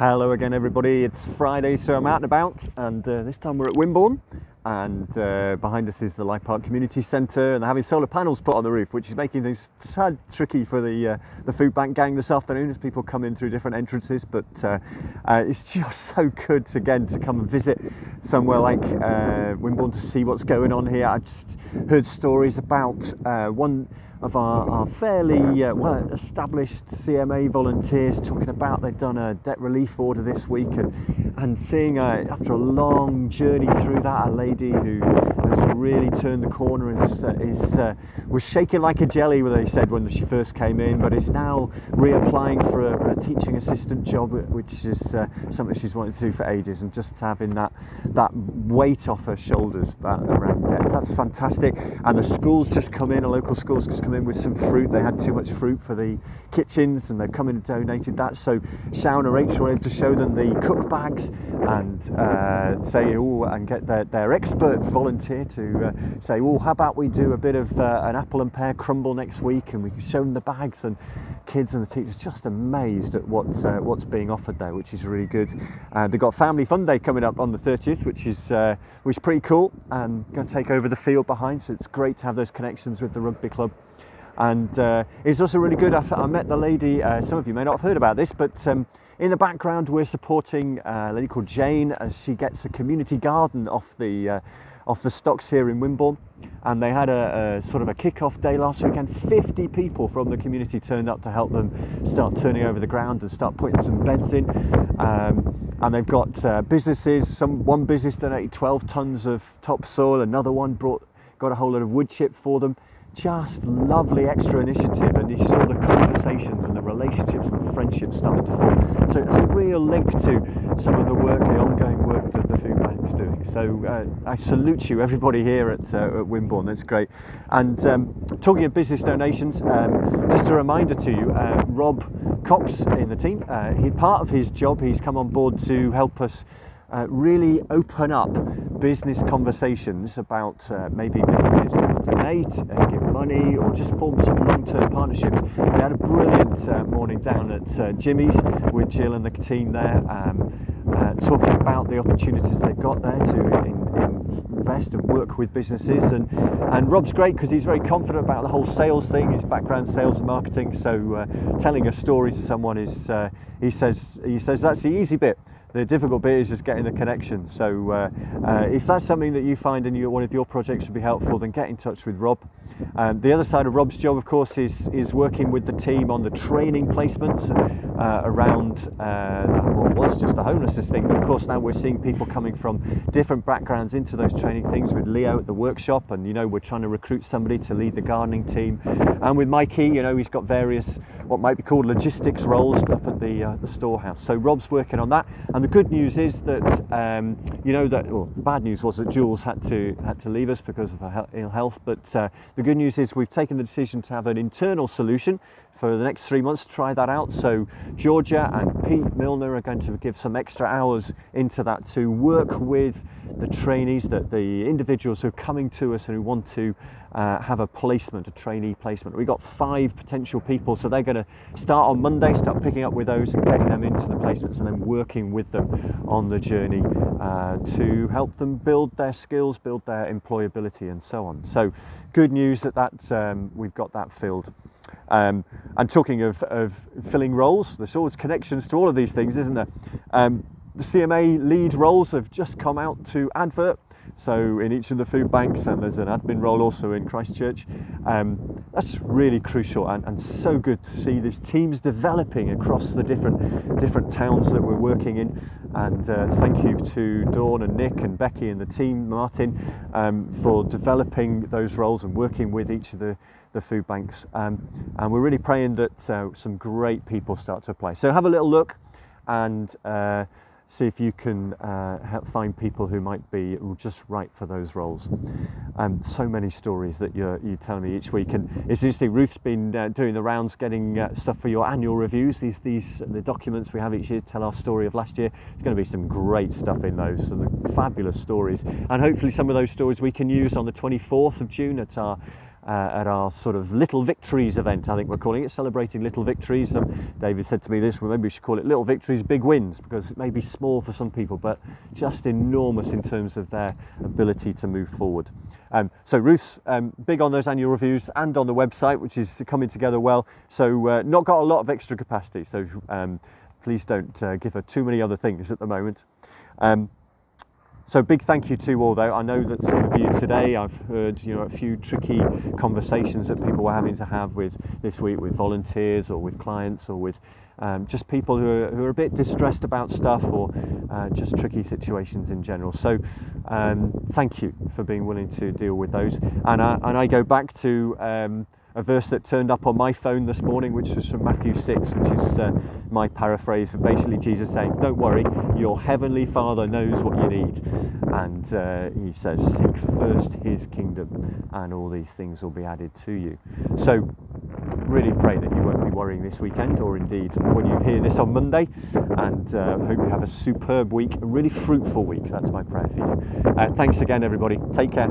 Hello again everybody, it's Friday so I'm out and about, and this time we're at Wimborne, and behind us is the Life Park Community Centre, and they're having solar panels put on the roof, which is making things sad tricky for the food bank gang this afternoon as people come in through different entrances. But it's just so good to come and visit somewhere like Wimborne to see what's going on here. I just heard stories about one of our fairly well-established CMA volunteers talking about they've done a debt relief order this week, and seeing after a long journey through that, a lady who has really turned the corner and was shaking like a jelly, they said, when she first came in, but is now reapplying for a teaching assistant job, which is something she's wanted to do for ages, and just having that weight off her shoulders around debt. That's fantastic. And the schools just come in, a local school's just come in with some fruit. They had too much fruit for the kitchens and they've come in and donated that. So Shaun and Rachel were able to show them the cook bags and say, oh, and get their expert volunteer to say, oh, how about we do a bit of an apple and pear crumble next week, and we can show them the bags, and kids and the teachers just amazed at what's being offered there, which is really good. They've got Family Fun Day coming up on the 30th, which is pretty cool, and going to take over the field behind, so it's great to have those connections with the rugby club. And it's also really good. I met the lady, some of you may not have heard about this, but in the background we're supporting a lady called Jane as she gets a community garden off the stocks here in Wimborne, and they had a sort of a kick-off day last weekend. 50 people from the community turned up to help them start turning over the ground and start putting some beds in, and they've got businesses. One business donated 12 tons of topsoil, another one got a whole lot of wood chip for them. Just lovely extra initiative, and you saw the conversations and the relationships and the friendships starting to form. So it's a real link to some of the ongoing work that the food bank's doing. So I salute you, everybody here at Wimborne. That's great. And talking of business donations, just a reminder to you, Rob Cox in the team, part of his job, he's come on board to help us really open up business conversations about maybe businesses who donate and give money or just form some long-term partnerships. We had a brilliant morning down at Jimmy's with Jill and the team there, talking about the opportunities they've got there to invest and work with businesses. And Rob's great because he's very confident about the whole sales thing, his background, sales and marketing. So telling a story to someone is, he says that's the easy bit. The difficult bit is just getting the connection. So if that's something that you find in one of your projects would be helpful, then get in touch with Rob. The other side of Rob's job, of course, is working with the team on the training placements around what was just the homelessness thing. But of course now we're seeing people coming from different backgrounds into those training things, with Leo at the workshop, and we're trying to recruit somebody to lead the gardening team. And with Mikey, he's got various what might be called logistics roles up at the storehouse. So Rob's working on that. And the good news is that, the bad news was that Jules had to leave us because of her ill health, but the good news is we've taken the decision to have an internal solution for the next 3 months to try that out. So Georgia and Pete Milner are going to give some extra hours into that to work with the trainees, the individuals who are coming to us and who want to have a placement, a trainee placement. We've got 5 potential people, so they're going to start on Monday, start picking up with those and getting them into the placements, and then working with them on the journey to help them build their skills, build their employability and so on. So good news that we've got that filled. And talking of filling roles, there's always connections to all of these things, isn't there? The CMA lead roles have just come out to advert. So in each of the food banks, and there's an admin role also in Christchurch. That's really crucial, and so good to see these teams developing across the different towns that we're working in. And thank you to Dawn and Nick and Becky and the team, Martin, for developing those roles and working with each of the food banks. And we're really praying that some great people start to apply. So have a little look and see if you can help find people who might be just right for those roles. So many stories that you tell me each week, and it's interesting. Ruth's been doing the rounds, getting stuff for your annual reviews. The documents we have each year tell our story of last year. There's going to be some great stuff in those, some fabulous stories, and hopefully some of those stories we can use on the 24th of June at our at our sort of Little Victories event, I think we're calling it, celebrating little victories. David said to me this, well, maybe we should call it Little Victories, Big Wins, because it may be small for some people, but just enormous in terms of their ability to move forward. So Ruth's big on those annual reviews and on the website, which is coming together well. So not got a lot of extra capacity, so please don't give her too many other things at the moment. So big thank you to all, though. I know that some of you today, I've heard, a few tricky conversations that people were having to have with this week with volunteers or with clients or with just people who are a bit distressed about stuff or just tricky situations in general. So thank you for being willing to deal with those. And I go back to a verse that turned up on my phone this morning, which was from Matthew 6, which is my paraphrase of basically Jesus saying, don't worry, your heavenly Father knows what you need. And he says, seek first his kingdom and all these things will be added to you. So really pray that you won't be worrying this weekend, or indeed when you hear this on Monday, and hope you have a superb week, a really fruitful week. That's my prayer for you. Thanks again, everybody. Take care.